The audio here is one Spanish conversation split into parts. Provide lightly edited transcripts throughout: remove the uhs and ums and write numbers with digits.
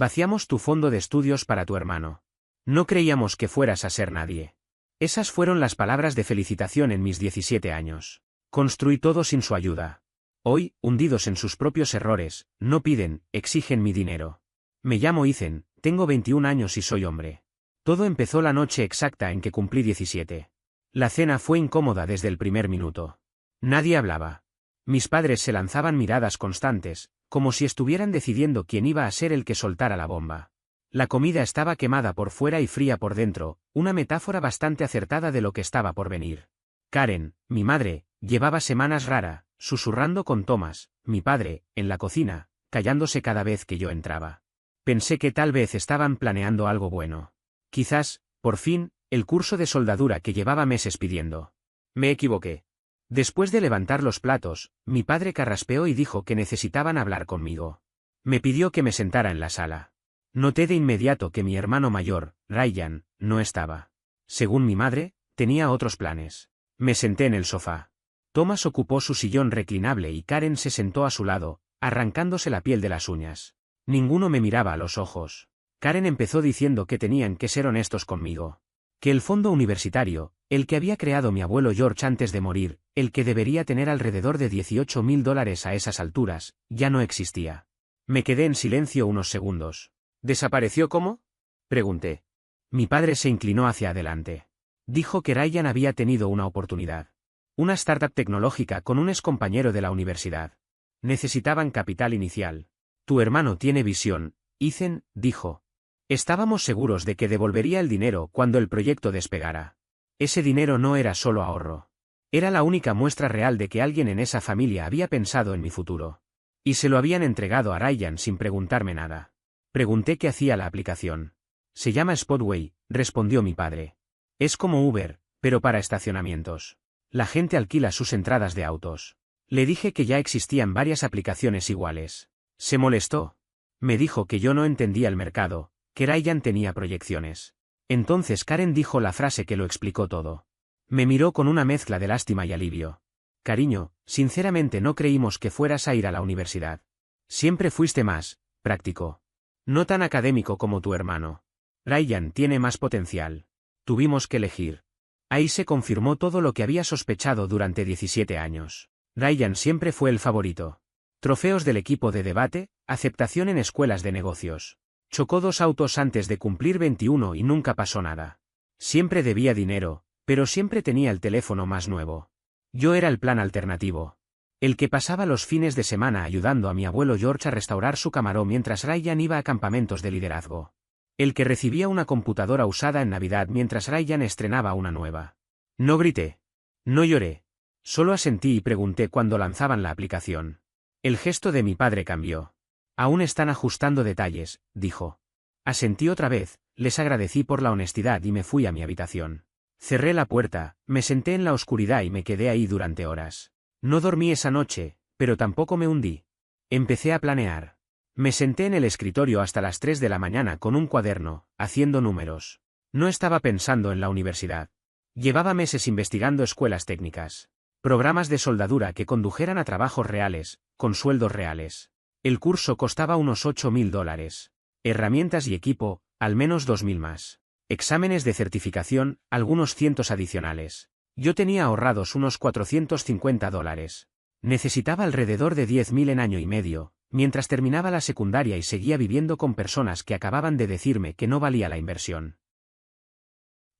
Vaciamos tu fondo de estudios para tu hermano. No creíamos que fueras a ser nadie. Esas fueron las palabras de felicitación en mis 17 años. Construí todo sin su ayuda. Hoy, hundidos en sus propios errores, no piden, exigen mi dinero. Me llamo Ethan, tengo 21 años y soy hombre. Todo empezó la noche exacta en que cumplí 17. La cena fue incómoda desde el primer minuto. Nadie hablaba. Mis padres se lanzaban miradas constantes, como si estuvieran decidiendo quién iba a ser el que soltara la bomba. La comida estaba quemada por fuera y fría por dentro, una metáfora bastante acertada de lo que estaba por venir. Karen, mi madre, llevaba semanas rara, susurrando con Thomas, mi padre, en la cocina, callándose cada vez que yo entraba. Pensé que tal vez estaban planeando algo bueno. Quizás, por fin, el curso de soldadura que llevaba meses pidiendo. Me equivoqué. Después de levantar los platos, mi padre carraspeó y dijo que necesitaban hablar conmigo. Me pidió que me sentara en la sala. Noté de inmediato que mi hermano mayor, Ryan, no estaba. Según mi madre, tenía otros planes. Me senté en el sofá. Thomas ocupó su sillón reclinable y Karen se sentó a su lado, arrancándose la piel de las uñas. Ninguno me miraba a los ojos. Karen empezó diciendo que tenían que ser honestos conmigo. Que el fondo universitario, el que había creado mi abuelo George antes de morir, el que debería tener alrededor de $18,000 a esas alturas, ya no existía. Me quedé en silencio unos segundos. ¿Desapareció cómo? Pregunté. Mi padre se inclinó hacia adelante. Dijo que Ryan había tenido una oportunidad. Una startup tecnológica con un excompañero de la universidad. Necesitaban capital inicial. Tu hermano tiene visión, Ethan, dijo. Estábamos seguros de que devolvería el dinero cuando el proyecto despegara. Ese dinero no era solo ahorro. Era la única muestra real de que alguien en esa familia había pensado en mi futuro. Y se lo habían entregado a Ryan sin preguntarme nada. Pregunté qué hacía la aplicación. Se llama Spotway, respondió mi padre. Es como Uber, pero para estacionamientos. La gente alquila sus entradas de autos. Le dije que ya existían varias aplicaciones iguales. Se molestó. Me dijo que yo no entendía el mercado, que Ryan tenía proyecciones. Entonces Karen dijo la frase que lo explicó todo. Me miró con una mezcla de lástima y alivio. Cariño, sinceramente no creímos que fueras a ir a la universidad. Siempre fuiste más práctico. No tan académico como tu hermano. Ryan tiene más potencial. Tuvimos que elegir. Ahí se confirmó todo lo que había sospechado durante 17 años. Ryan siempre fue el favorito. Trofeos del equipo de debate, aceptación en escuelas de negocios. Chocó 2 autos antes de cumplir 21 y nunca pasó nada. Siempre debía dinero, pero siempre tenía el teléfono más nuevo. Yo era el plan alternativo. El que pasaba los fines de semana ayudando a mi abuelo George a restaurar su camarón mientras Ryan iba a campamentos de liderazgo. El que recibía una computadora usada en Navidad mientras Ryan estrenaba una nueva. No grité. No lloré. Solo asentí y pregunté cuando lanzaban la aplicación. El gesto de mi padre cambió. Aún están ajustando detalles, dijo. Asentí otra vez, les agradecí por la honestidad y me fui a mi habitación. Cerré la puerta, me senté en la oscuridad y me quedé ahí durante horas. No dormí esa noche, pero tampoco me hundí. Empecé a planear. Me senté en el escritorio hasta las 3 de la mañana con un cuaderno, haciendo números. No estaba pensando en la universidad. Llevaba meses investigando escuelas técnicas. Programas de soldadura que condujeran a trabajos reales, con sueldos reales. El curso costaba unos $8,000. Herramientas y equipo, al menos 2,000 más. Exámenes de certificación, algunos cientos adicionales. Yo tenía ahorrados unos $450. Necesitaba alrededor de 10,000 en año y medio, mientras terminaba la secundaria y seguía viviendo con personas que acababan de decirme que no valía la inversión.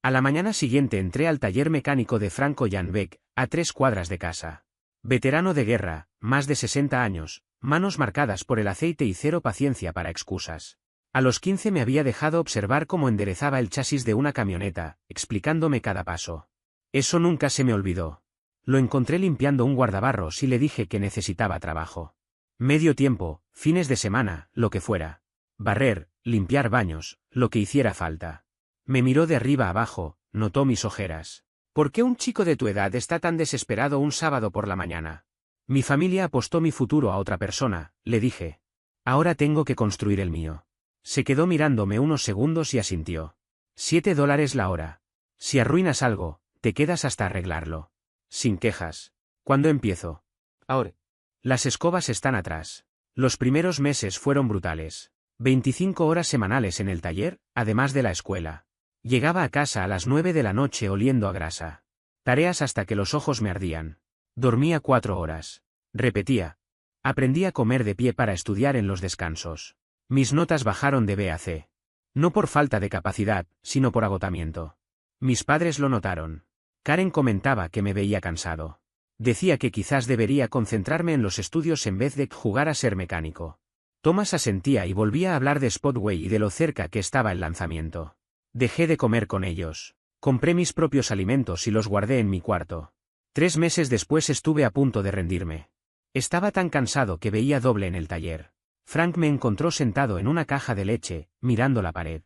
A la mañana siguiente entré al taller mecánico de Franco Jan Beck, a 3 cuadras de casa. Veterano de guerra, más de 60 años, manos marcadas por el aceite y cero paciencia para excusas. A los 15 me había dejado observar cómo enderezaba el chasis de una camioneta, explicándome cada paso. Eso nunca se me olvidó. Lo encontré limpiando un guardabarros y le dije que necesitaba trabajo. Medio tiempo, fines de semana, lo que fuera. Barrer, limpiar baños, lo que hiciera falta. Me miró de arriba abajo, notó mis ojeras. ¿Por qué un chico de tu edad está tan desesperado un sábado por la mañana? Mi familia apostó mi futuro a otra persona, le dije. Ahora tengo que construir el mío. Se quedó mirándome unos segundos y asintió. $7 la hora. Si arruinas algo, te quedas hasta arreglarlo. Sin quejas. ¿Cuándo empiezo? Ahora. Las escobas están atrás. Los primeros meses fueron brutales. 25 horas semanales en el taller, además de la escuela. Llegaba a casa a las 9 de la noche oliendo a grasa. Tareas hasta que los ojos me ardían. Dormía 4 horas. Repetía. Aprendí a comer de pie para estudiar en los descansos. Mis notas bajaron de B a C. No por falta de capacidad, sino por agotamiento. Mis padres lo notaron. Karen comentaba que me veía cansado. Decía que quizás debería concentrarme en los estudios en vez de jugar a ser mecánico. Thomas asentía y volvía a hablar de Spotway y de lo cerca que estaba el lanzamiento. Dejé de comer con ellos. Compré mis propios alimentos y los guardé en mi cuarto. 3 meses después estuve a punto de rendirme. Estaba tan cansado que veía doble en el taller. Frank me encontró sentado en una caja de leche, mirando la pared.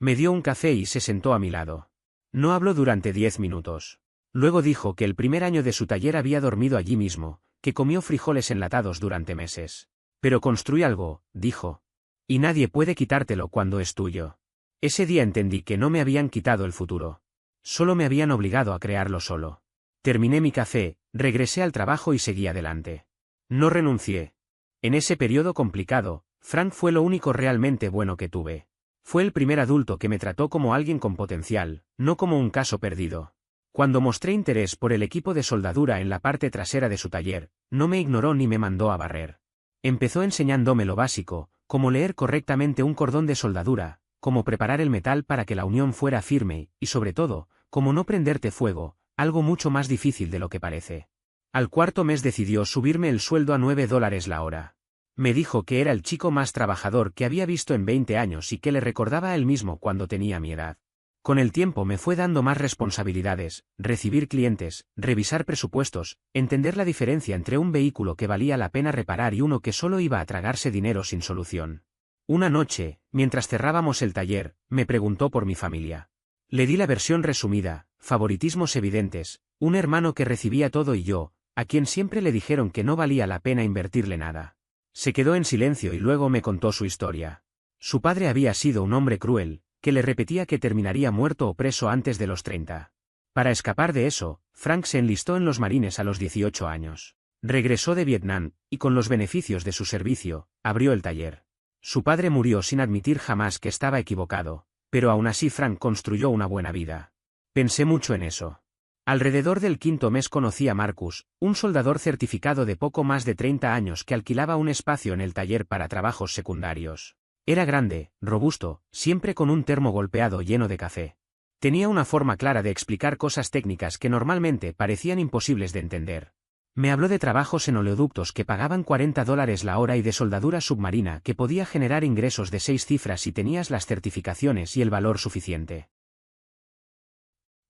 Me dio un café y se sentó a mi lado. No habló durante 10 minutos. Luego dijo que el primer año de su taller había dormido allí mismo, que comió frijoles enlatados durante meses. Pero construí algo, dijo. Y nadie puede quitártelo cuando es tuyo. Ese día entendí que no me habían quitado el futuro. Solo me habían obligado a crearlo solo. Terminé mi café, regresé al trabajo y seguí adelante. No renuncié. En ese periodo complicado, Frank fue lo único realmente bueno que tuve. Fue el primer adulto que me trató como alguien con potencial, no como un caso perdido. Cuando mostré interés por el equipo de soldadura en la parte trasera de su taller, no me ignoró ni me mandó a barrer. Empezó enseñándome lo básico, cómo leer correctamente un cordón de soldadura, cómo preparar el metal para que la unión fuera firme, y sobre todo, cómo no prenderte fuego, algo mucho más difícil de lo que parece. Al 4.º mes decidió subirme el sueldo a $9 la hora. Me dijo que era el chico más trabajador que había visto en 20 años y que le recordaba a él mismo cuando tenía mi edad. Con el tiempo me fue dando más responsabilidades, recibir clientes, revisar presupuestos, entender la diferencia entre un vehículo que valía la pena reparar y uno que solo iba a tragarse dinero sin solución. Una noche, mientras cerrábamos el taller, me preguntó por mi familia. Le di la versión resumida, favoritismos evidentes, un hermano que recibía todo y yo, a quien siempre le dijeron que no valía la pena invertirle nada. Se quedó en silencio y luego me contó su historia. Su padre había sido un hombre cruel, que le repetía que terminaría muerto o preso antes de los 30. Para escapar de eso, Frank se enlistó en los Marines a los 18 años. Regresó de Vietnam, y con los beneficios de su servicio, abrió el taller. Su padre murió sin admitir jamás que estaba equivocado, pero aún así Frank construyó una buena vida. Pensé mucho en eso. Alrededor del 5.º mes conocí a Marcus, un soldador certificado de poco más de 30 años que alquilaba un espacio en el taller para trabajos secundarios. Era grande, robusto, siempre con un termo golpeado lleno de café. Tenía una forma clara de explicar cosas técnicas que normalmente parecían imposibles de entender. Me habló de trabajos en oleoductos que pagaban $40 la hora y de soldadura submarina que podía generar ingresos de 6 cifras si tenías las certificaciones y el valor suficiente.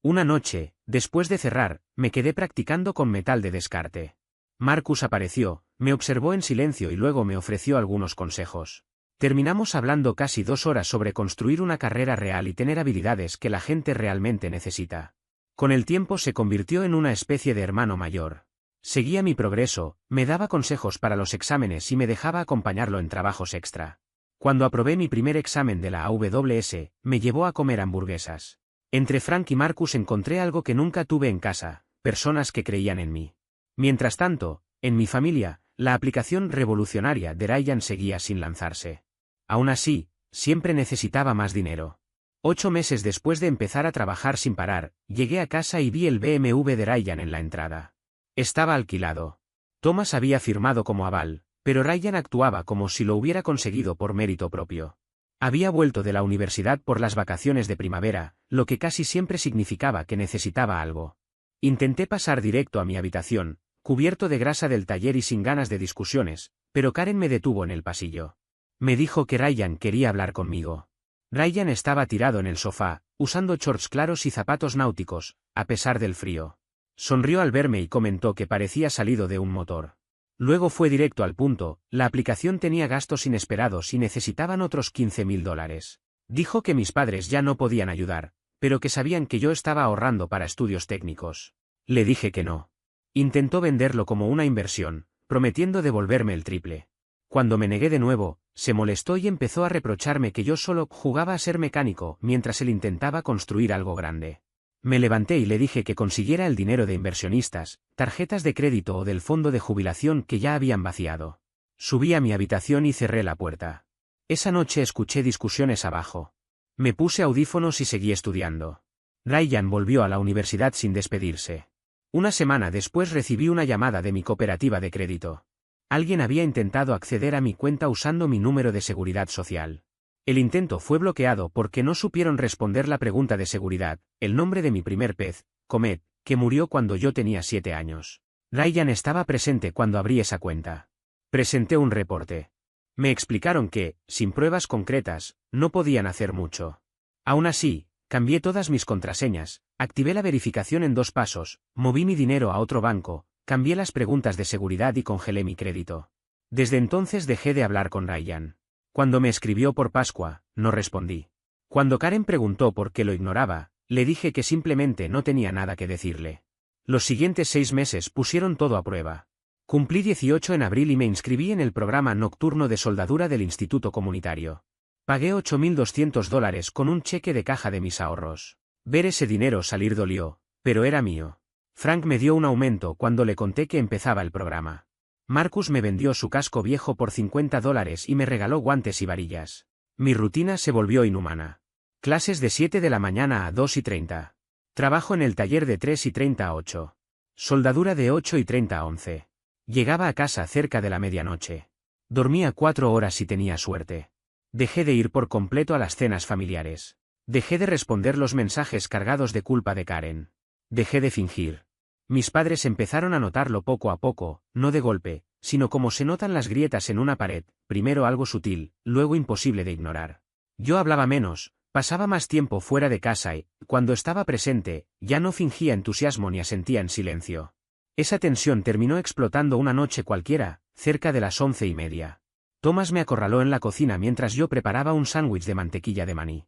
Una noche, después de cerrar, me quedé practicando con metal de descarte. Marcus apareció, me observó en silencio y luego me ofreció algunos consejos. Terminamos hablando casi 2 horas sobre construir una carrera real y tener habilidades que la gente realmente necesita. Con el tiempo se convirtió en una especie de hermano mayor. Seguía mi progreso, me daba consejos para los exámenes y me dejaba acompañarlo en trabajos extra. Cuando aprobé mi primer examen de la AWS, me llevó a comer hamburguesas. Entre Frank y Marcus encontré algo que nunca tuve en casa, personas que creían en mí. Mientras tanto, en mi familia, la aplicación revolucionaria de Ryan seguía sin lanzarse. Aún así, siempre necesitaba más dinero. 8 meses después de empezar a trabajar sin parar, llegué a casa y vi el BMW de Ryan en la entrada. Estaba alquilado. Thomas había firmado como aval, pero Ryan actuaba como si lo hubiera conseguido por mérito propio. Había vuelto de la universidad por las vacaciones de primavera, lo que casi siempre significaba que necesitaba algo. Intenté pasar directo a mi habitación, cubierto de grasa del taller y sin ganas de discusiones, pero Karen me detuvo en el pasillo. Me dijo que Ryan quería hablar conmigo. Ryan estaba tirado en el sofá, usando shorts claros y zapatos náuticos, a pesar del frío. Sonrió al verme y comentó que parecía salido de un motor. Luego fue directo al punto, la aplicación tenía gastos inesperados y necesitaban otros $15.000. Dijo que mis padres ya no podían ayudar, pero que sabían que yo estaba ahorrando para estudios técnicos. Le dije que no. Intentó venderlo como una inversión, prometiendo devolverme el triple. Cuando me negué de nuevo, se molestó y empezó a reprocharme que yo solo jugaba a ser mecánico mientras él intentaba construir algo grande. Me levanté y le dije que consiguiera el dinero de inversionistas, tarjetas de crédito o del fondo de jubilación que ya habían vaciado. Subí a mi habitación y cerré la puerta. Esa noche escuché discusiones abajo. Me puse audífonos y seguí estudiando. Ryan volvió a la universidad sin despedirse. Una semana después recibí una llamada de mi cooperativa de crédito. Alguien había intentado acceder a mi cuenta usando mi número de seguridad social. El intento fue bloqueado porque no supieron responder la pregunta de seguridad, el nombre de mi primer pez, Comet, que murió cuando yo tenía 7 años. Ryan estaba presente cuando abrí esa cuenta. Presenté un reporte. Me explicaron que, sin pruebas concretas, no podían hacer mucho. Aún así, cambié todas mis contraseñas, activé la verificación en 2 pasos, moví mi dinero a otro banco, cambié las preguntas de seguridad y congelé mi crédito. Desde entonces dejé de hablar con Ryan. Cuando me escribió por Pascua, no respondí. Cuando Karen preguntó por qué lo ignoraba, le dije que simplemente no tenía nada que decirle. Los siguientes 6 meses pusieron todo a prueba. Cumplí 18 en abril y me inscribí en el programa nocturno de soldadura del Instituto Comunitario. Pagué $8.200 con un cheque de caja de mis ahorros. Ver ese dinero salir dolió, pero era mío. Frank me dio un aumento cuando le conté que empezaba el programa. Marcus me vendió su casco viejo por $50 y me regaló guantes y varillas. Mi rutina se volvió inhumana. Clases de 7 de la mañana a 2:30. Trabajo en el taller de 3:30 a 8. Soldadura de 8:30 a 11. Llegaba a casa cerca de la medianoche. Dormía 4 horas si tenía suerte. Dejé de ir por completo a las cenas familiares. Dejé de responder los mensajes cargados de culpa de Karen. Dejé de fingir. Mis padres empezaron a notarlo poco a poco, no de golpe, sino como se notan las grietas en una pared, primero algo sutil, luego imposible de ignorar. Yo hablaba menos, pasaba más tiempo fuera de casa y, cuando estaba presente, ya no fingía entusiasmo ni asentía en silencio. Esa tensión terminó explotando una noche cualquiera, cerca de las 11:30. Thomas me acorraló en la cocina mientras yo preparaba un sándwich de mantequilla de maní.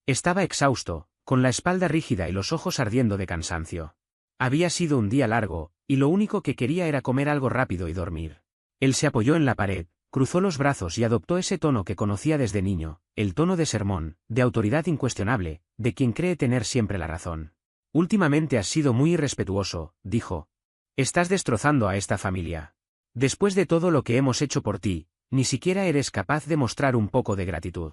Estaba exhausto, con la espalda rígida y los ojos ardiendo de cansancio. Había sido un día largo, y lo único que quería era comer algo rápido y dormir. Él se apoyó en la pared, cruzó los brazos y adoptó ese tono que conocía desde niño, el tono de sermón, de autoridad incuestionable, de quien cree tener siempre la razón. Últimamente has sido muy irrespetuoso, dijo. Estás destrozando a esta familia. Después de todo lo que hemos hecho por ti, ni siquiera eres capaz de mostrar un poco de gratitud.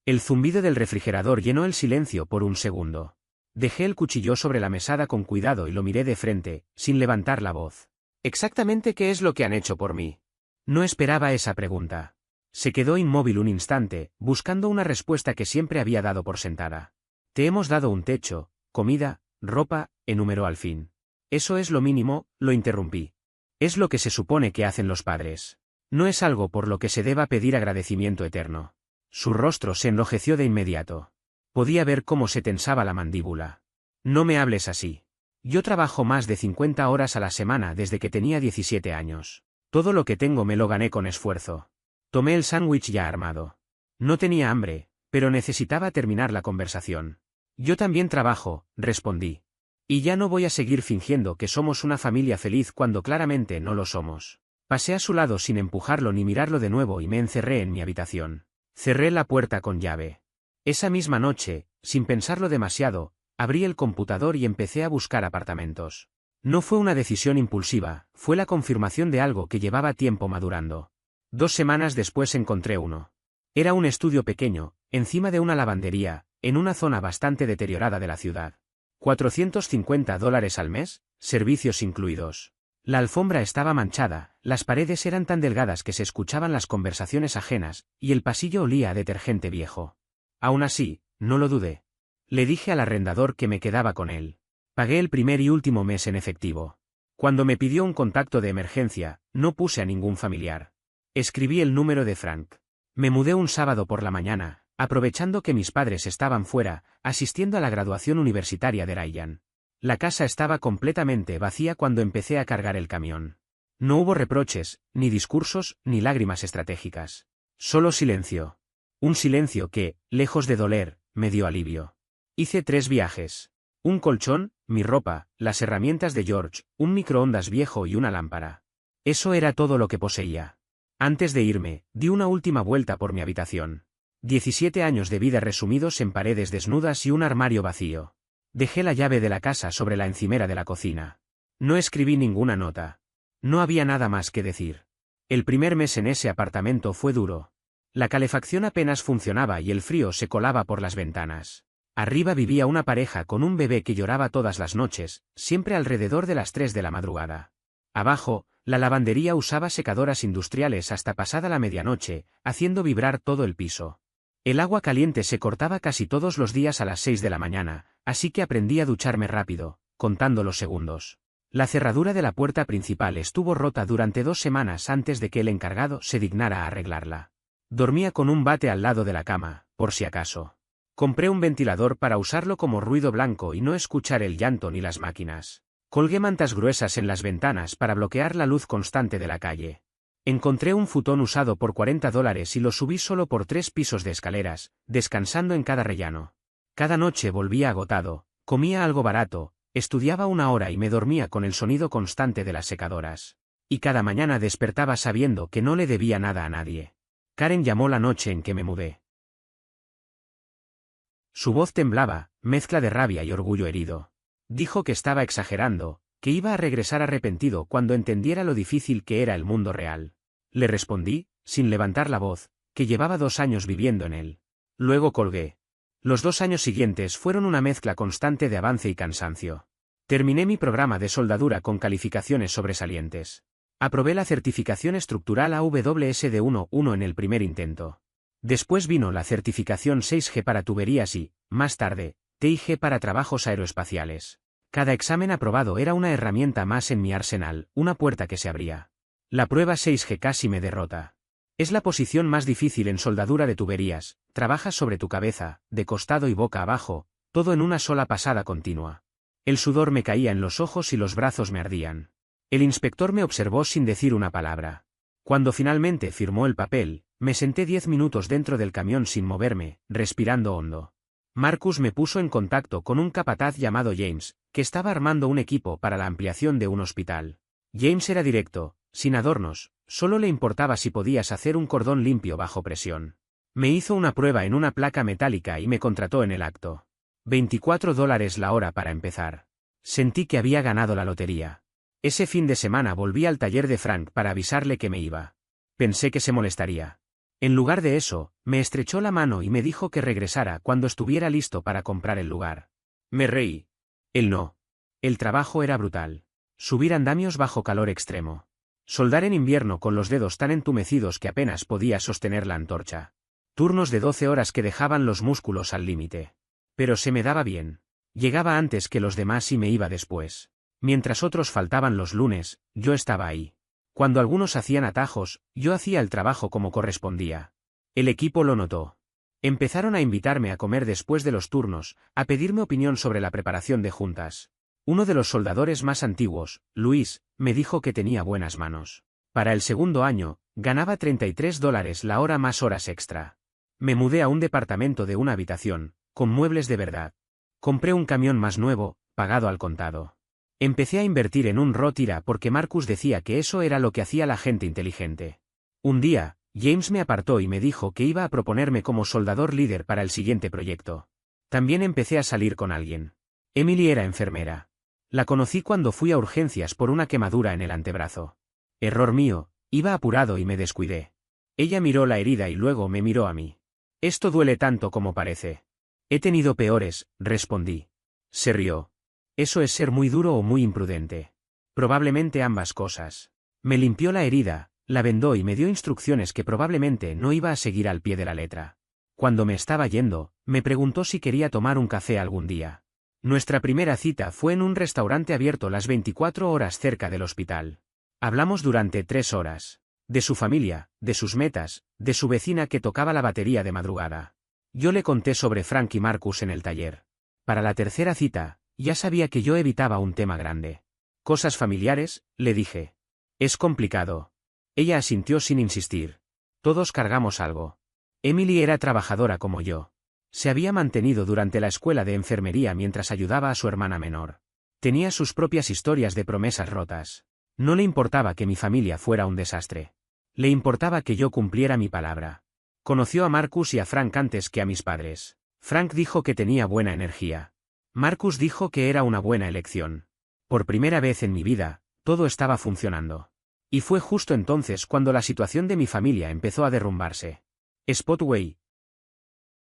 El zumbido del refrigerador llenó el silencio por un segundo. Dejé el cuchillo sobre la mesada con cuidado y lo miré de frente, sin levantar la voz. ¿Exactamente qué es lo que han hecho por mí? No esperaba esa pregunta. Se quedó inmóvil un instante, buscando una respuesta que siempre había dado por sentada. Te hemos dado un techo, comida, ropa, enumeró al fin. Eso es lo mínimo, lo interrumpí. Es lo que se supone que hacen los padres. No es algo por lo que se deba pedir agradecimiento eterno. Su rostro se enrojeció de inmediato. Podía ver cómo se tensaba la mandíbula. No me hables así. Yo trabajo más de 50 horas a la semana desde que tenía 17 años. Todo lo que tengo me lo gané con esfuerzo. Tomé el sándwich ya armado. No tenía hambre, pero necesitaba terminar la conversación. Yo también trabajo, respondí. Y ya no voy a seguir fingiendo que somos una familia feliz cuando claramente no lo somos. Pasé a su lado sin empujarlo ni mirarlo de nuevo y me encerré en mi habitación. Cerré la puerta con llave. Esa misma noche, sin pensarlo demasiado, abrí el computador y empecé a buscar apartamentos. No fue una decisión impulsiva, fue la confirmación de algo que llevaba tiempo madurando. 2 semanas después encontré uno. Era un estudio pequeño, encima de una lavandería, en una zona bastante deteriorada de la ciudad. $450 al mes, servicios incluidos. La alfombra estaba manchada, las paredes eran tan delgadas que se escuchaban las conversaciones ajenas, y el pasillo olía a detergente viejo. Aún así, no lo dudé. Le dije al arrendador que me quedaba con él. Pagué el primer y último mes en efectivo. Cuando me pidió un contacto de emergencia, no puse a ningún familiar. Escribí el número de Frank. Me mudé un sábado por la mañana, aprovechando que mis padres estaban fuera, asistiendo a la graduación universitaria de Ryan. La casa estaba completamente vacía cuando empecé a cargar el camión. No hubo reproches, ni discursos, ni lágrimas estratégicas. Solo silencio. Un silencio que, lejos de doler, me dio alivio. Hice 3 viajes. Un colchón, mi ropa, las herramientas de George, un microondas viejo y una lámpara. Eso era todo lo que poseía. Antes de irme, di una última vuelta por mi habitación. 17 años de vida resumidos en paredes desnudas y un armario vacío. Dejé la llave de la casa sobre la encimera de la cocina. No escribí ninguna nota. No había nada más que decir. El primer mes en ese apartamento fue duro. La calefacción apenas funcionaba y el frío se colaba por las ventanas. Arriba vivía una pareja con un bebé que lloraba todas las noches, siempre alrededor de las 3 de la madrugada. Abajo, la lavandería usaba secadoras industriales hasta pasada la medianoche, haciendo vibrar todo el piso. El agua caliente se cortaba casi todos los días a las 6 de la mañana, así que aprendí a ducharme rápido, contando los segundos. La cerradura de la puerta principal estuvo rota durante 2 semanas antes de que el encargado se dignara a arreglarla. Dormía con un bate al lado de la cama, por si acaso. Compré un ventilador para usarlo como ruido blanco y no escuchar el llanto ni las máquinas. Colgué mantas gruesas en las ventanas para bloquear la luz constante de la calle. Encontré un futón usado por $40 y lo subí solo por 3 pisos de escaleras, descansando en cada rellano. Cada noche volvía agotado, comía algo barato, estudiaba 1 hora y me dormía con el sonido constante de las secadoras. Y cada mañana despertaba sabiendo que no le debía nada a nadie. Karen llamó la noche en que me mudé. Su voz temblaba, mezcla de rabia y orgullo herido. Dijo que estaba exagerando, que iba a regresar arrepentido cuando entendiera lo difícil que era el mundo real. Le respondí, sin levantar la voz, que llevaba 2 años viviendo en él. Luego colgué. Los 2 años siguientes fueron una mezcla constante de avance y cansancio. Terminé mi programa de soldadura con calificaciones sobresalientes. Aprobé la certificación estructural AWS de 1.1 en el primer intento. Después vino la certificación 6G para tuberías y, más tarde, TIG para trabajos aeroespaciales. Cada examen aprobado era una herramienta más en mi arsenal, una puerta que se abría. La prueba 6G casi me derrota. Es la posición más difícil en soldadura de tuberías, trabajas sobre tu cabeza, de costado y boca abajo, todo en una sola pasada continua. El sudor me caía en los ojos y los brazos me ardían. El inspector me observó sin decir una palabra. Cuando finalmente firmó el papel, me senté 10 minutos dentro del camión sin moverme, respirando hondo. Marcus me puso en contacto con un capataz llamado James, que estaba armando un equipo para la ampliación de un hospital. James era directo, sin adornos, solo le importaba si podías hacer un cordón limpio bajo presión. Me hizo una prueba en una placa metálica y me contrató en el acto. $24 la hora para empezar. Sentí que había ganado la lotería. Ese fin de semana volví al taller de Frank para avisarle que me iba. Pensé que se molestaría. En lugar de eso, me estrechó la mano y me dijo que regresara cuando estuviera listo para comprar el lugar. Me reí. Él no. El trabajo era brutal. Subir andamios bajo calor extremo. Soldar en invierno con los dedos tan entumecidos que apenas podía sostener la antorcha. Turnos de 12 horas que dejaban los músculos al límite. Pero se me daba bien. Llegaba antes que los demás y me iba después. Mientras otros faltaban los lunes, yo estaba ahí. Cuando algunos hacían atajos, yo hacía el trabajo como correspondía. El equipo lo notó. Empezaron a invitarme a comer después de los turnos, a pedirme opinión sobre la preparación de juntas. Uno de los soldadores más antiguos, Luis, me dijo que tenía buenas manos. Para el segundo año, ganaba $33 la hora más horas extra. Me mudé a un departamento de una habitación, con muebles de verdad. Compré un camión más nuevo, pagado al contado. Empecé a invertir en un Rotira porque Marcus decía que eso era lo que hacía la gente inteligente. Un día, James me apartó y me dijo que iba a proponerme como soldador líder para el siguiente proyecto. También empecé a salir con alguien. Emily era enfermera. La conocí cuando fui a urgencias por una quemadura en el antebrazo. Error mío, iba apurado y me descuidé. Ella miró la herida y luego me miró a mí. Esto duele tanto como parece. He tenido peores, respondí. Se rió. Eso es ser muy duro o muy imprudente. Probablemente ambas cosas. Me limpió la herida, la vendó y me dio instrucciones que probablemente no iba a seguir al pie de la letra. Cuando me estaba yendo, me preguntó si quería tomar un café algún día. Nuestra primera cita fue en un restaurante abierto las 24 horas cerca del hospital. Hablamos durante 3 horas. De su familia, de sus metas, de su vecina que tocaba la batería de madrugada. Yo le conté sobre Frank y Marcus en el taller. Para la tercera cita, ya sabía que yo evitaba un tema grande. Cosas familiares, le dije. Es complicado. Ella asintió sin insistir. Todos cargamos algo. Emily era trabajadora como yo. Se había mantenido durante la escuela de enfermería mientras ayudaba a su hermana menor. Tenía sus propias historias de promesas rotas. No le importaba que mi familia fuera un desastre. Le importaba que yo cumpliera mi palabra. Conoció a Marcus y a Frank antes que a mis padres. Frank dijo que tenía buena energía. Marcus dijo que era una buena elección. Por primera vez en mi vida, todo estaba funcionando. Y fue justo entonces cuando la situación de mi familia empezó a derrumbarse. Spotway.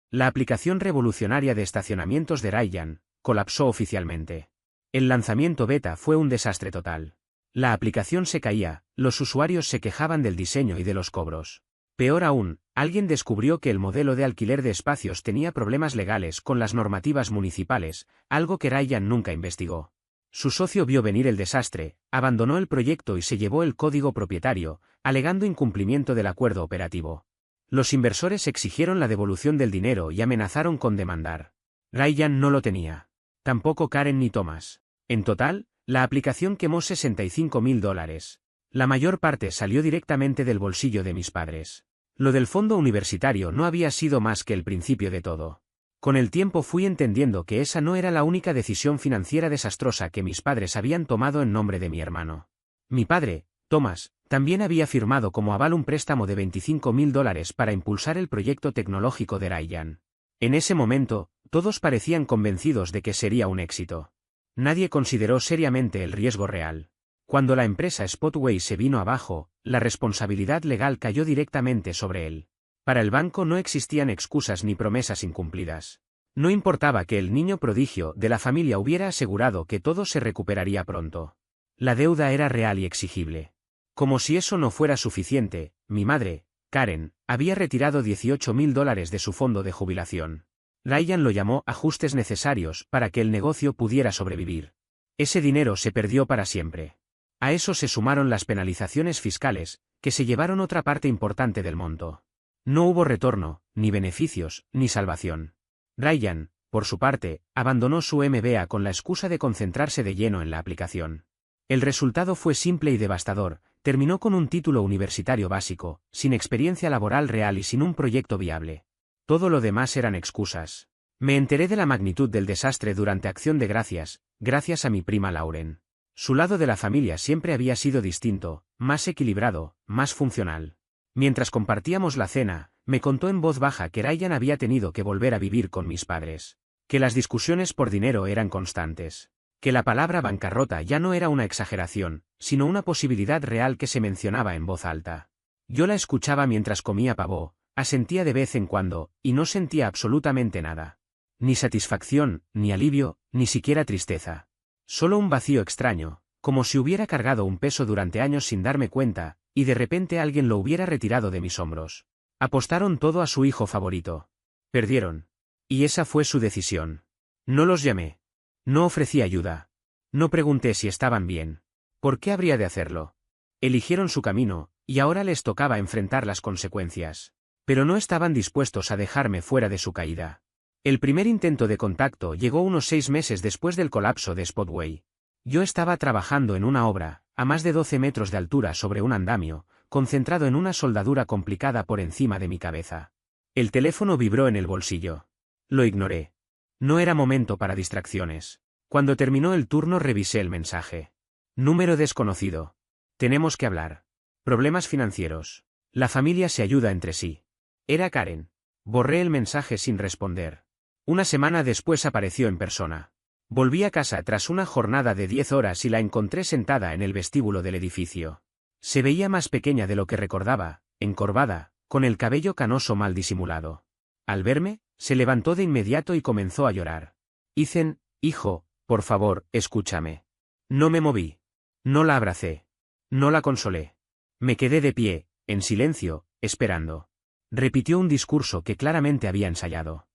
La aplicación revolucionaria de estacionamientos de Ryan colapsó oficialmente. El lanzamiento beta fue un desastre total. La aplicación se caía, los usuarios se quejaban del diseño y de los cobros. Peor aún, alguien descubrió que el modelo de alquiler de espacios tenía problemas legales con las normativas municipales, algo que Ryan nunca investigó. Su socio vio venir el desastre, abandonó el proyecto y se llevó el código propietario, alegando incumplimiento del acuerdo operativo. Los inversores exigieron la devolución del dinero y amenazaron con demandar. Ryan no lo tenía. Tampoco Karen ni Thomas. En total, la aplicación quemó $65.000. La mayor parte salió directamente del bolsillo de mis padres. Lo del fondo universitario no había sido más que el principio de todo. Con el tiempo fui entendiendo que esa no era la única decisión financiera desastrosa que mis padres habían tomado en nombre de mi hermano. Mi padre, Thomas, también había firmado como aval un préstamo de $25.000 para impulsar el proyecto tecnológico de Ryan. En ese momento, todos parecían convencidos de que sería un éxito. Nadie consideró seriamente el riesgo real. Cuando la empresa Spotway se vino abajo, la responsabilidad legal cayó directamente sobre él. Para el banco no existían excusas ni promesas incumplidas. No importaba que el niño prodigio de la familia hubiera asegurado que todo se recuperaría pronto. La deuda era real y exigible. Como si eso no fuera suficiente, mi madre, Karen, había retirado $18.000 de su fondo de jubilación. Ryan lo llamó ajustes necesarios para que el negocio pudiera sobrevivir. Ese dinero se perdió para siempre. A eso se sumaron las penalizaciones fiscales, que se llevaron otra parte importante del monto. No hubo retorno, ni beneficios, ni salvación. Ryan, por su parte, abandonó su MBA con la excusa de concentrarse de lleno en la aplicación. El resultado fue simple y devastador, terminó con un título universitario básico, sin experiencia laboral real y sin un proyecto viable. Todo lo demás eran excusas. Me enteré de la magnitud del desastre durante Acción de Gracias, gracias a mi prima Lauren. Su lado de la familia siempre había sido distinto, más equilibrado, más funcional. Mientras compartíamos la cena, me contó en voz baja que Ryan había tenido que volver a vivir con mis padres. Que las discusiones por dinero eran constantes. Que la palabra bancarrota ya no era una exageración, sino una posibilidad real que se mencionaba en voz alta. Yo la escuchaba mientras comía pavó, asentía de vez en cuando, y no sentía absolutamente nada. Ni satisfacción, ni alivio, ni siquiera tristeza. Solo un vacío extraño, como si hubiera cargado un peso durante años sin darme cuenta, y de repente alguien lo hubiera retirado de mis hombros. Apostaron todo a su hijo favorito. Perdieron. Y esa fue su decisión. No los llamé. No ofrecí ayuda. No pregunté si estaban bien. ¿Por qué habría de hacerlo? Eligieron su camino, y ahora les tocaba enfrentar las consecuencias. Pero no estaban dispuestos a dejarme fuera de su caída. El primer intento de contacto llegó unos 6 meses después del colapso de Spotway. Yo estaba trabajando en una obra, a más de 12 metros de altura sobre un andamio, concentrado en una soldadura complicada por encima de mi cabeza. El teléfono vibró en el bolsillo. Lo ignoré. No era momento para distracciones. Cuando terminó el turno revisé el mensaje. Número desconocido. Tenemos que hablar. Problemas financieros. La familia se ayuda entre sí. Era Karen. Borré el mensaje sin responder. Una semana después apareció en persona. Volví a casa tras una jornada de 10 horas y la encontré sentada en el vestíbulo del edificio. Se veía más pequeña de lo que recordaba, encorvada, con el cabello canoso mal disimulado. Al verme, se levantó de inmediato y comenzó a llorar. Ethan, hijo, por favor, escúchame. No me moví. No la abracé. No la consolé. Me quedé de pie, en silencio, esperando. Repitió un discurso que claramente había ensayado.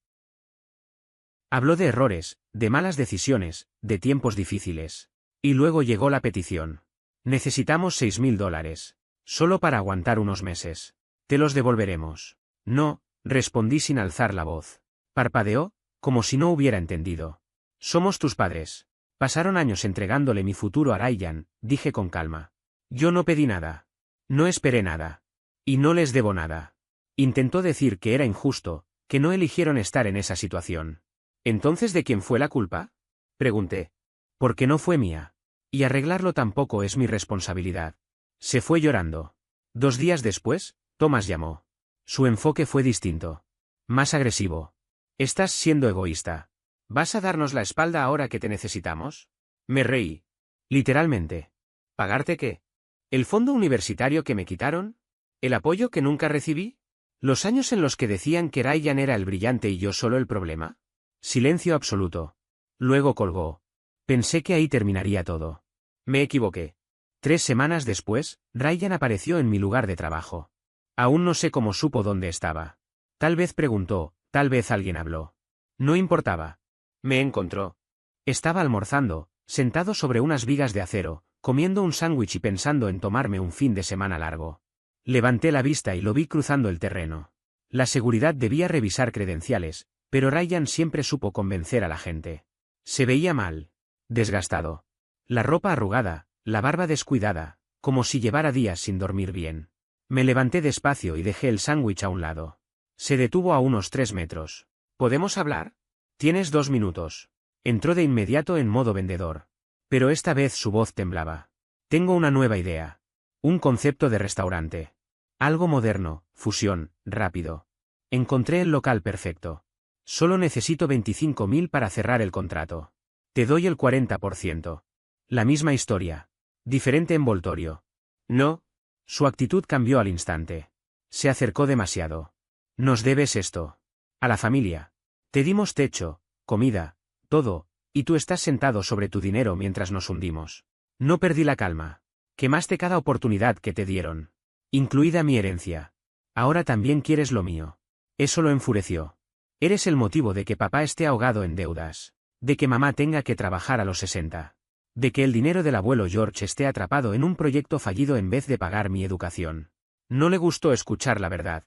Habló de errores, de malas decisiones, de tiempos difíciles. Y luego llegó la petición. Necesitamos $6.000. Solo para aguantar unos meses. Te los devolveremos. No, respondí sin alzar la voz. Parpadeó, como si no hubiera entendido. Somos tus padres. Pasaron años entregándole mi futuro a Ryan, dije con calma. Yo no pedí nada. No esperé nada. Y no les debo nada. Intentó decir que era injusto, que no eligieron estar en esa situación. ¿Entonces de quién fue la culpa? Pregunté. Porque no fue mía. Y arreglarlo tampoco es mi responsabilidad. Se fue llorando. 2 días después, Thomas llamó. Su enfoque fue distinto. Más agresivo. Estás siendo egoísta. ¿Vas a darnos la espalda ahora que te necesitamos? Me reí. Literalmente. ¿Pagarte qué? ¿El fondo universitario que me quitaron? ¿El apoyo que nunca recibí? ¿Los años en los que decían que Ryan era el brillante y yo solo el problema? Silencio absoluto. Luego colgó. Pensé que ahí terminaría todo. Me equivoqué. 3 semanas después, Ryan apareció en mi lugar de trabajo. Aún no sé cómo supo dónde estaba. Tal vez preguntó, tal vez alguien habló. No importaba. Me encontró. Estaba almorzando, sentado sobre unas vigas de acero, comiendo un sándwich y pensando en tomarme un fin de semana largo. Levanté la vista y lo vi cruzando el terreno. La seguridad debía revisar credenciales, pero Ryan siempre supo convencer a la gente. Se veía mal. Desgastado. La ropa arrugada, la barba descuidada, como si llevara días sin dormir bien. Me levanté despacio y dejé el sándwich a un lado. Se detuvo a unos 3 metros. ¿Podemos hablar? Tienes 2 minutos. Entró de inmediato en modo vendedor. Pero esta vez su voz temblaba. Tengo una nueva idea. Un concepto de restaurante. Algo moderno, fusión, rápido. Encontré el local perfecto. Solo necesito 25.000 para cerrar el contrato. Te doy el 40%. La misma historia. Diferente envoltorio. No. Su actitud cambió al instante. Se acercó demasiado. Nos debes esto. A la familia. Te dimos techo, comida, todo, y tú estás sentado sobre tu dinero mientras nos hundimos. No perdí la calma. Quemaste cada oportunidad que te dieron. Incluida mi herencia. Ahora también quieres lo mío. Eso lo enfureció. Eres el motivo de que papá esté ahogado en deudas. De que mamá tenga que trabajar a los 60. De que el dinero del abuelo George esté atrapado en un proyecto fallido en vez de pagar mi educación. No le gustó escuchar la verdad.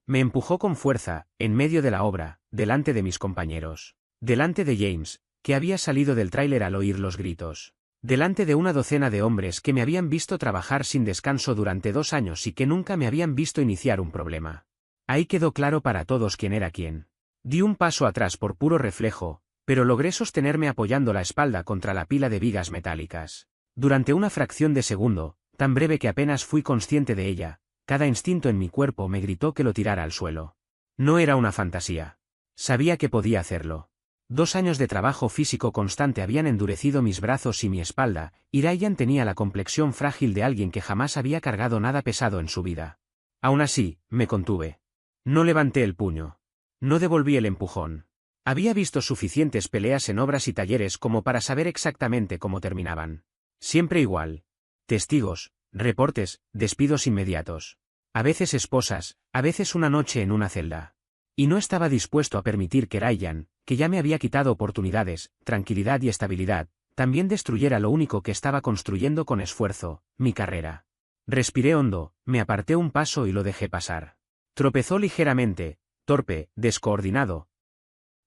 Me empujó con fuerza, en medio de la obra, delante de mis compañeros. Delante de James, que había salido del tráiler al oír los gritos. Delante de una docena de hombres que me habían visto trabajar sin descanso durante 2 años y que nunca me habían visto iniciar un problema. Ahí quedó claro para todos quién era quién. Di un paso atrás por puro reflejo, pero logré sostenerme apoyando la espalda contra la pila de vigas metálicas. Durante una fracción de segundo, tan breve que apenas fui consciente de ella, cada instinto en mi cuerpo me gritó que lo tirara al suelo. No era una fantasía. Sabía que podía hacerlo. 2 años de trabajo físico constante habían endurecido mis brazos y mi espalda, y Ryan tenía la complexión frágil de alguien que jamás había cargado nada pesado en su vida. Aún así, me contuve. No levanté el puño. No devolví el empujón. Había visto suficientes peleas en obras y talleres como para saber exactamente cómo terminaban. Siempre igual. Testigos, reportes, despidos inmediatos. A veces esposas, a veces una noche en una celda. Y no estaba dispuesto a permitir que Ryan, que ya me había quitado oportunidades, tranquilidad y estabilidad, también destruyera lo único que estaba construyendo con esfuerzo, mi carrera. Respiré hondo, me aparté un paso y lo dejé pasar. Tropezó ligeramente, torpe, descoordinado.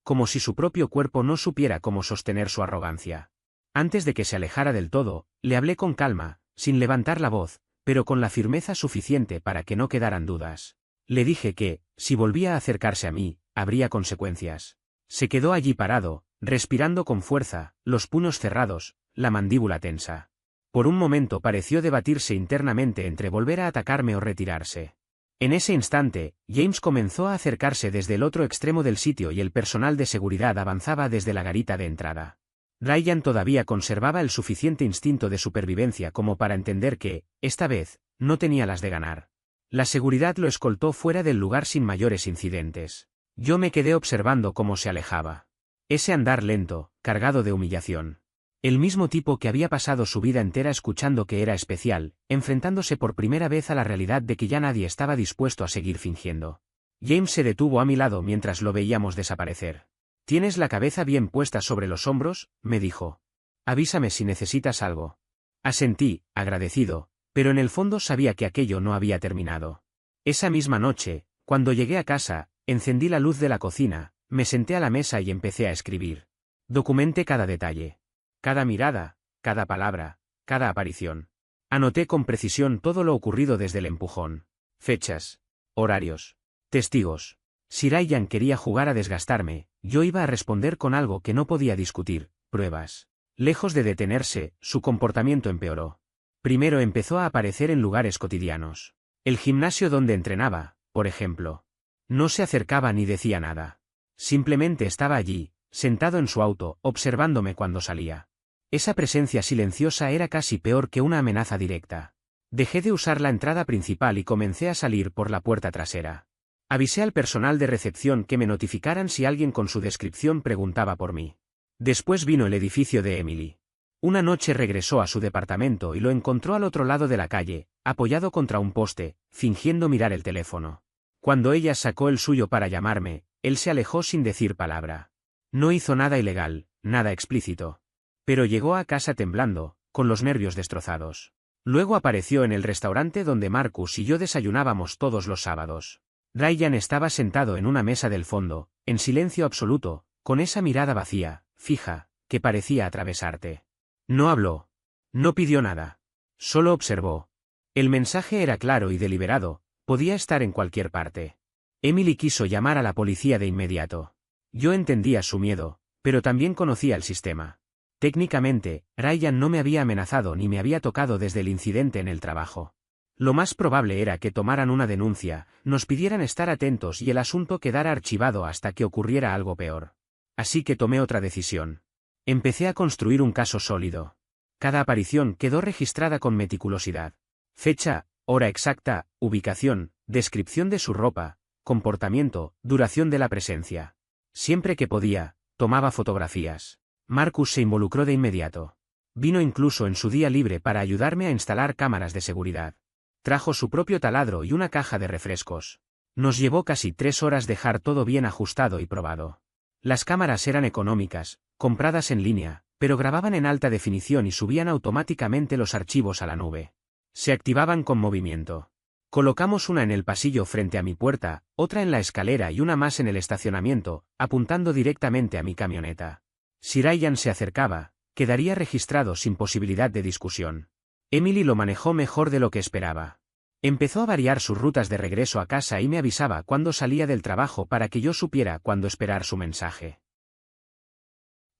Como si su propio cuerpo no supiera cómo sostener su arrogancia. Antes de que se alejara del todo, le hablé con calma, sin levantar la voz, pero con la firmeza suficiente para que no quedaran dudas. Le dije que, si volvía a acercarse a mí, habría consecuencias. Se quedó allí parado, respirando con fuerza, los puños cerrados, la mandíbula tensa. Por un momento pareció debatirse internamente entre volver a atacarme o retirarse. En ese instante, James comenzó a acercarse desde el otro extremo del sitio y el personal de seguridad avanzaba desde la garita de entrada. Ryan todavía conservaba el suficiente instinto de supervivencia como para entender que, esta vez, no tenía las de ganar. La seguridad lo escoltó fuera del lugar sin mayores incidentes. Yo me quedé observando cómo se alejaba. Ese andar lento, cargado de humillación. El mismo tipo que había pasado su vida entera escuchando que era especial, enfrentándose por primera vez a la realidad de que ya nadie estaba dispuesto a seguir fingiendo. James se detuvo a mi lado mientras lo veíamos desaparecer. «¿Tienes la cabeza bien puesta sobre los hombros?», me dijo. «Avísame si necesitas algo». Asentí, agradecido, pero en el fondo sabía que aquello no había terminado. Esa misma noche, cuando llegué a casa, encendí la luz de la cocina, me senté a la mesa y empecé a escribir. Documenté cada detalle. Cada mirada, cada palabra, cada aparición. Anoté con precisión todo lo ocurrido desde el empujón. Fechas. Horarios. Testigos. Si Ryan quería jugar a desgastarme, yo iba a responder con algo que no podía discutir, pruebas. Lejos de detenerse, su comportamiento empeoró. Primero empezó a aparecer en lugares cotidianos. El gimnasio donde entrenaba, por ejemplo. No se acercaba ni decía nada. Simplemente estaba allí, sentado en su auto, observándome cuando salía. Esa presencia silenciosa era casi peor que una amenaza directa. Dejé de usar la entrada principal y comencé a salir por la puerta trasera. Avisé al personal de recepción que me notificaran si alguien con su descripción preguntaba por mí. Después vino el edificio de Emily. Una noche regresó a su departamento y lo encontró al otro lado de la calle, apoyado contra un poste, fingiendo mirar el teléfono. Cuando ella sacó el suyo para llamarme, él se alejó sin decir palabra. No hizo nada ilegal, nada explícito. Pero llegó a casa temblando, con los nervios destrozados. Luego apareció en el restaurante donde Marcus y yo desayunábamos todos los sábados. Ryan estaba sentado en una mesa del fondo, en silencio absoluto, con esa mirada vacía, fija, que parecía atravesarte. No habló. No pidió nada. Solo observó. El mensaje era claro y deliberado, podía estar en cualquier parte. Emily quiso llamar a la policía de inmediato. Yo entendía su miedo, pero también conocía el sistema. Técnicamente, Ryan no me había amenazado ni me había tocado desde el incidente en el trabajo. Lo más probable era que tomaran una denuncia, nos pidieran estar atentos y el asunto quedara archivado hasta que ocurriera algo peor. Así que tomé otra decisión. Empecé a construir un caso sólido. Cada aparición quedó registrada con meticulosidad. Fecha, hora exacta, ubicación, descripción de su ropa, comportamiento, duración de la presencia. Siempre que podía, tomaba fotografías. Marcus se involucró de inmediato. Vino incluso en su día libre para ayudarme a instalar cámaras de seguridad. Trajo su propio taladro y una caja de refrescos. Nos llevó casi 3 horas dejar todo bien ajustado y probado. Las cámaras eran económicas, compradas en línea, pero grababan en alta definición y subían automáticamente los archivos a la nube. Se activaban con movimiento. Colocamos una en el pasillo frente a mi puerta, otra en la escalera y una más en el estacionamiento, apuntando directamente a mi camioneta. Si Ryan se acercaba, quedaría registrado sin posibilidad de discusión. Emily lo manejó mejor de lo que esperaba. Empezó a variar sus rutas de regreso a casa y me avisaba cuando salía del trabajo para que yo supiera cuándo esperar su mensaje.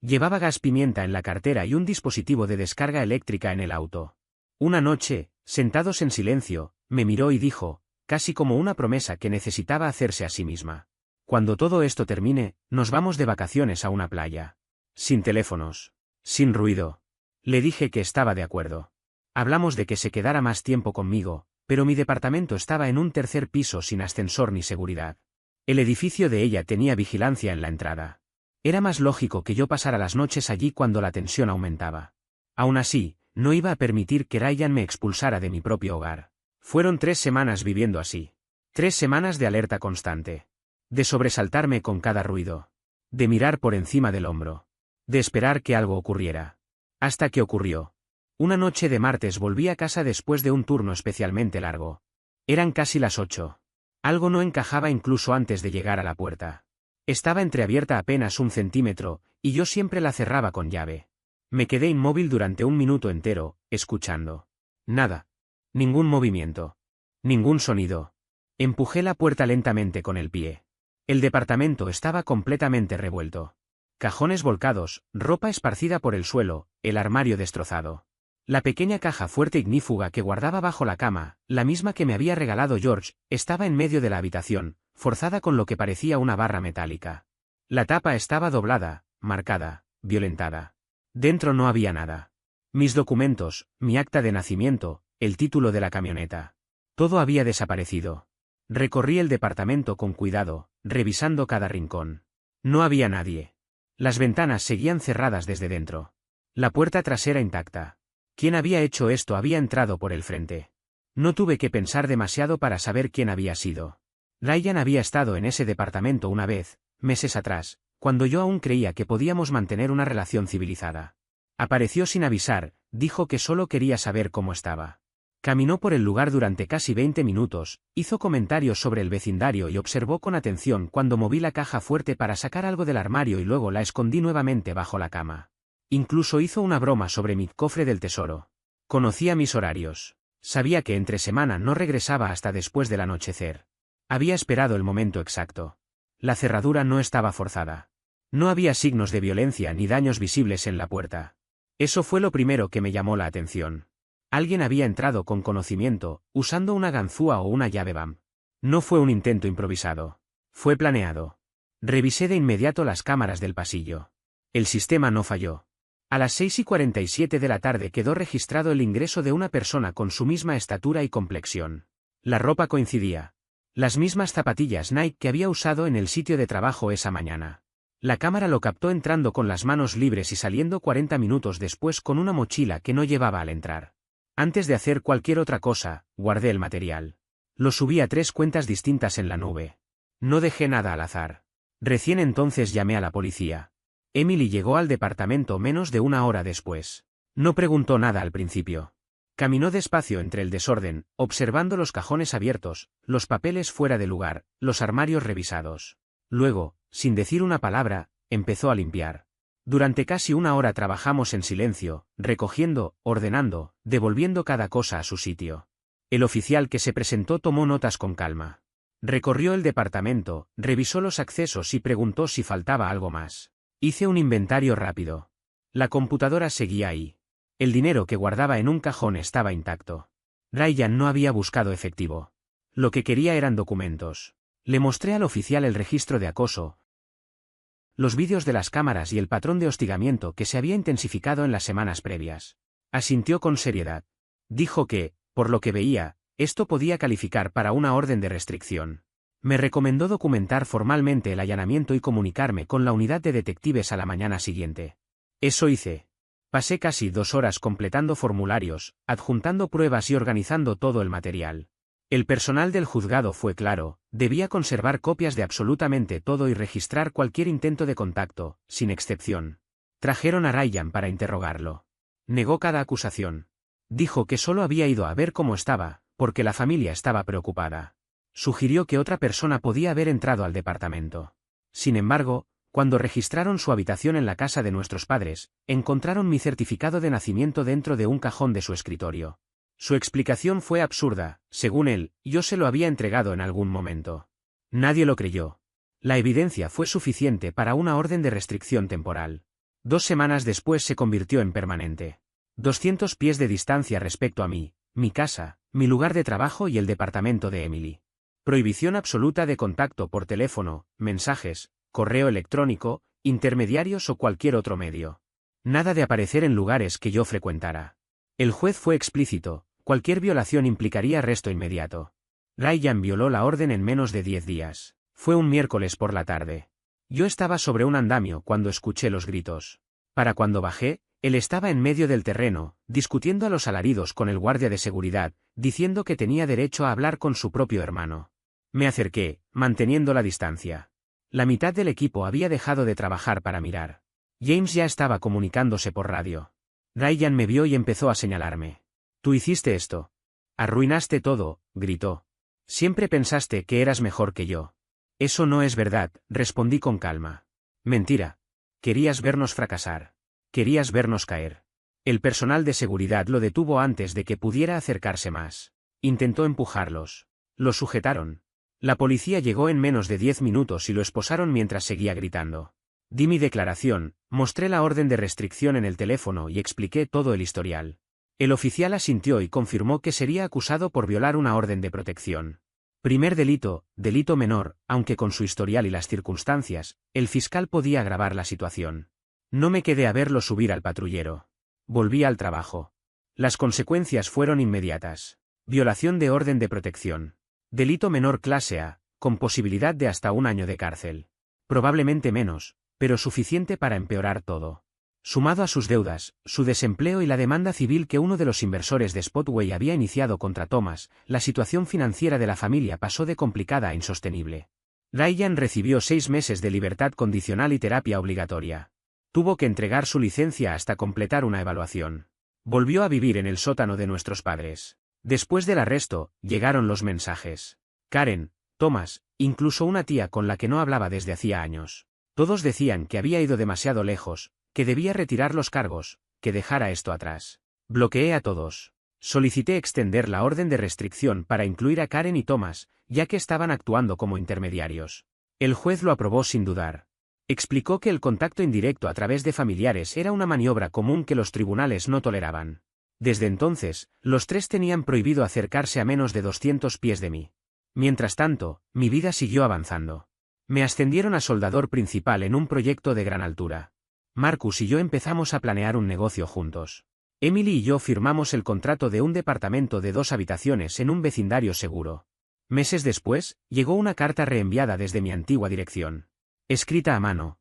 Llevaba gas pimienta en la cartera y un dispositivo de descarga eléctrica en el auto. Una noche, sentados en silencio, me miró y dijo, casi como una promesa que necesitaba hacerse a sí misma. Cuando todo esto termine, nos vamos de vacaciones a una playa. Sin teléfonos. Sin ruido. Le dije que estaba de acuerdo. Hablamos de que se quedara más tiempo conmigo, pero mi departamento estaba en un 3er piso sin ascensor ni seguridad. El edificio de ella tenía vigilancia en la entrada. Era más lógico que yo pasara las noches allí cuando la tensión aumentaba. Aún así, no iba a permitir que Ryan me expulsara de mi propio hogar. Fueron 3 semanas viviendo así. 3 semanas de alerta constante. De sobresaltarme con cada ruido. De mirar por encima del hombro. De esperar que algo ocurriera. Hasta que ocurrió. Una noche de martes volví a casa después de un turno especialmente largo. Eran casi las 8. Algo no encajaba incluso antes de llegar a la puerta. Estaba entreabierta apenas 1 centímetro, y yo siempre la cerraba con llave. Me quedé inmóvil durante 1 minuto entero, escuchando. Nada. Ningún movimiento. Ningún sonido. Empujé la puerta lentamente con el pie. El departamento estaba completamente revuelto. Cajones volcados, ropa esparcida por el suelo, el armario destrozado. La pequeña caja fuerte ignífuga que guardaba bajo la cama, la misma que me había regalado George, estaba en medio de la habitación, forzada con lo que parecía una barra metálica. La tapa estaba doblada, marcada, violentada. Dentro no había nada. Mis documentos, mi acta de nacimiento, el título de la camioneta. Todo había desaparecido. Recorrí el departamento con cuidado, revisando cada rincón. No había nadie. Las ventanas seguían cerradas desde dentro. La puerta trasera intacta. ¿Quién había hecho esto? Había entrado por el frente. No tuve que pensar demasiado para saber quién había sido. Ryan había estado en ese departamento una vez, meses atrás, cuando yo aún creía que podíamos mantener una relación civilizada. Apareció sin avisar, dijo que solo quería saber cómo estaba. Caminó por el lugar durante casi 20 minutos, hizo comentarios sobre el vecindario y observó con atención cuando moví la caja fuerte para sacar algo del armario y luego la escondí nuevamente bajo la cama. Incluso hizo una broma sobre mi cofre del tesoro. Conocía mis horarios. Sabía que entre semana no regresaba hasta después del anochecer. Había esperado el momento exacto. La cerradura no estaba forzada. No había signos de violencia ni daños visibles en la puerta. Eso fue lo primero que me llamó la atención. Alguien había entrado con conocimiento, usando una ganzúa o una llave BAM. No fue un intento improvisado. Fue planeado. Revisé de inmediato las cámaras del pasillo. El sistema no falló. A las 6:47 de la tarde quedó registrado el ingreso de una persona con su misma estatura y complexión. La ropa coincidía. Las mismas zapatillas Nike que había usado en el sitio de trabajo esa mañana. La cámara lo captó entrando con las manos libres y saliendo 40 minutos después con una mochila que no llevaba al entrar. Antes de hacer cualquier otra cosa, guardé el material. Lo subí a 3 cuentas distintas en la nube. No dejé nada al azar. Recién entonces llamé a la policía. Emily llegó al departamento menos de una hora después. No preguntó nada al principio. Caminó despacio entre el desorden, observando los cajones abiertos, los papeles fuera de lugar, los armarios revisados. Luego, sin decir una palabra, empezó a limpiar. Durante casi una hora trabajamos en silencio, recogiendo, ordenando, devolviendo cada cosa a su sitio. El oficial que se presentó tomó notas con calma. Recorrió el departamento, revisó los accesos y preguntó si faltaba algo más. Hice un inventario rápido. La computadora seguía ahí. El dinero que guardaba en un cajón estaba intacto. Ryan no había buscado efectivo. Lo que quería eran documentos. Le mostré al oficial el registro de acoso, los vídeos de las cámaras y el patrón de hostigamiento que se había intensificado en las semanas previas. Asintió con seriedad. Dijo que, por lo que veía, esto podía calificar para una orden de restricción. Me recomendó documentar formalmente el allanamiento y comunicarme con la unidad de detectives a la mañana siguiente. Eso hice. Pasé casi 2 horas completando formularios, adjuntando pruebas y organizando todo el material. El personal del juzgado fue claro, debía conservar copias de absolutamente todo y registrar cualquier intento de contacto, sin excepción. Trajeron a Ryan para interrogarlo. Negó cada acusación. Dijo que solo había ido a ver cómo estaba, porque la familia estaba preocupada. Sugirió que otra persona podía haber entrado al departamento. Sin embargo, cuando registraron su habitación en la casa de nuestros padres, encontraron mi certificado de nacimiento dentro de un cajón de su escritorio. Su explicación fue absurda, según él, yo se lo había entregado en algún momento. Nadie lo creyó. La evidencia fue suficiente para una orden de restricción temporal. 2 semanas después se convirtió en permanente. 200 pies de distancia respecto a mí, mi casa, mi lugar de trabajo y el departamento de Emily. Prohibición absoluta de contacto por teléfono, mensajes, correo electrónico, intermediarios o cualquier otro medio. Nada de aparecer en lugares que yo frecuentara. El juez fue explícito. Cualquier violación implicaría arresto inmediato. Ryan violó la orden en menos de 10 días. Fue un miércoles por la tarde. Yo estaba sobre un andamio cuando escuché los gritos. Para cuando bajé, él estaba en medio del terreno, discutiendo a los alaridos con el guardia de seguridad, diciendo que tenía derecho a hablar con su propio hermano. Me acerqué, manteniendo la distancia. La mitad del equipo había dejado de trabajar para mirar. James ya estaba comunicándose por radio. Ryan me vio y empezó a señalarme. Tú hiciste esto. Arruinaste todo, gritó. Siempre pensaste que eras mejor que yo. Eso no es verdad, respondí con calma. Mentira. Querías vernos fracasar. Querías vernos caer. El personal de seguridad lo detuvo antes de que pudiera acercarse más. Intentó empujarlos. Lo sujetaron. La policía llegó en menos de 10 minutos y lo esposaron mientras seguía gritando. Di mi declaración, mostré la orden de restricción en el teléfono y expliqué todo el historial. El oficial asintió y confirmó que sería acusado por violar una orden de protección. Primer delito, delito menor, aunque con su historial y las circunstancias, el fiscal podía agravar la situación. No me quedé a verlo subir al patrullero. Volví al trabajo. Las consecuencias fueron inmediatas. Violación de orden de protección. Delito menor clase A, con posibilidad de hasta 1 año de cárcel. Probablemente menos, pero suficiente para empeorar todo. Sumado a sus deudas, su desempleo y la demanda civil que uno de los inversores de Spotway había iniciado contra Thomas, la situación financiera de la familia pasó de complicada a insostenible. Ryan recibió 6 meses de libertad condicional y terapia obligatoria. Tuvo que entregar su licencia hasta completar una evaluación. Volvió a vivir en el sótano de nuestros padres. Después del arresto, llegaron los mensajes. Karen, Thomas, incluso una tía con la que no hablaba desde hacía años. Todos decían que había ido demasiado lejos, que debía retirar los cargos, que dejara esto atrás. Bloqueé a todos. Solicité extender la orden de restricción para incluir a Karen y Thomas, ya que estaban actuando como intermediarios. El juez lo aprobó sin dudar. Explicó que el contacto indirecto a través de familiares era una maniobra común que los tribunales no toleraban. Desde entonces, los 3 tenían prohibido acercarse a menos de 200 pies de mí. Mientras tanto, mi vida siguió avanzando. Me ascendieron a soldador principal en un proyecto de gran altura. Marcus y yo empezamos a planear un negocio juntos. Emily y yo firmamos el contrato de un departamento de 2 habitaciones en un vecindario seguro. Meses después, llegó una carta reenviada desde mi antigua dirección. Escrita a mano.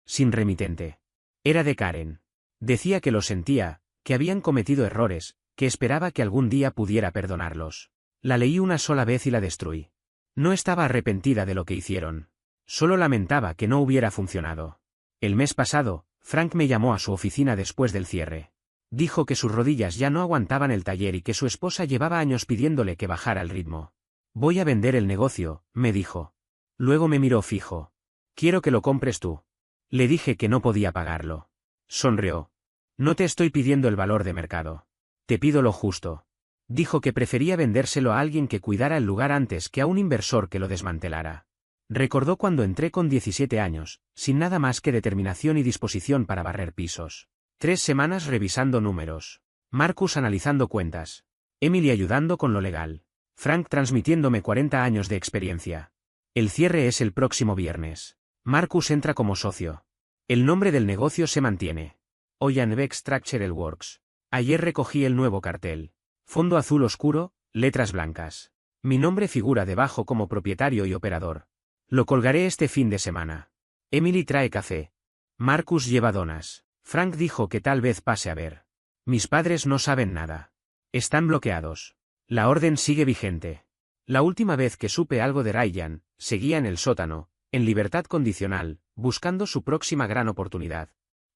Sin remitente. Era de Karen. Decía que lo sentía, que habían cometido errores, que esperaba que algún día pudiera perdonarlos. La leí una sola vez y la destruí. No estaba arrepentida de lo que hicieron. Solo lamentaba que no hubiera funcionado. El mes pasado, Frank me llamó a su oficina después del cierre. Dijo que sus rodillas ya no aguantaban el taller y que su esposa llevaba años pidiéndole que bajara el ritmo. Voy a vender el negocio, me dijo. Luego me miró fijo. Quiero que lo compres tú. Le dije que no podía pagarlo. Sonrió. No te estoy pidiendo el valor de mercado. Te pido lo justo. Dijo que prefería vendérselo a alguien que cuidara el lugar antes que a un inversor que lo desmantelara. Recordó cuando entré con 17 años, sin nada más que determinación y disposición para barrer pisos. 3 semanas revisando números. Marcus analizando cuentas. Emily ayudando con lo legal. Frank transmitiéndome 40 años de experiencia. El cierre es el próximo viernes. Marcus entra como socio. El nombre del negocio se mantiene. Oyanbeck Structural Works. Ayer recogí el nuevo cartel. Fondo azul oscuro, letras blancas. Mi nombre figura debajo como propietario y operador. Lo colgaré este fin de semana. Emily trae café. Marcus lleva donas. Frank dijo que tal vez pase a ver. Mis padres no saben nada. Están bloqueados. La orden sigue vigente. La última vez que supe algo de Ryan, seguía en el sótano, en libertad condicional, buscando su próxima gran oportunidad.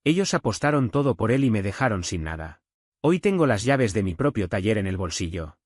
Ellos apostaron todo por él y me dejaron sin nada. Hoy tengo las llaves de mi propio taller en el bolsillo.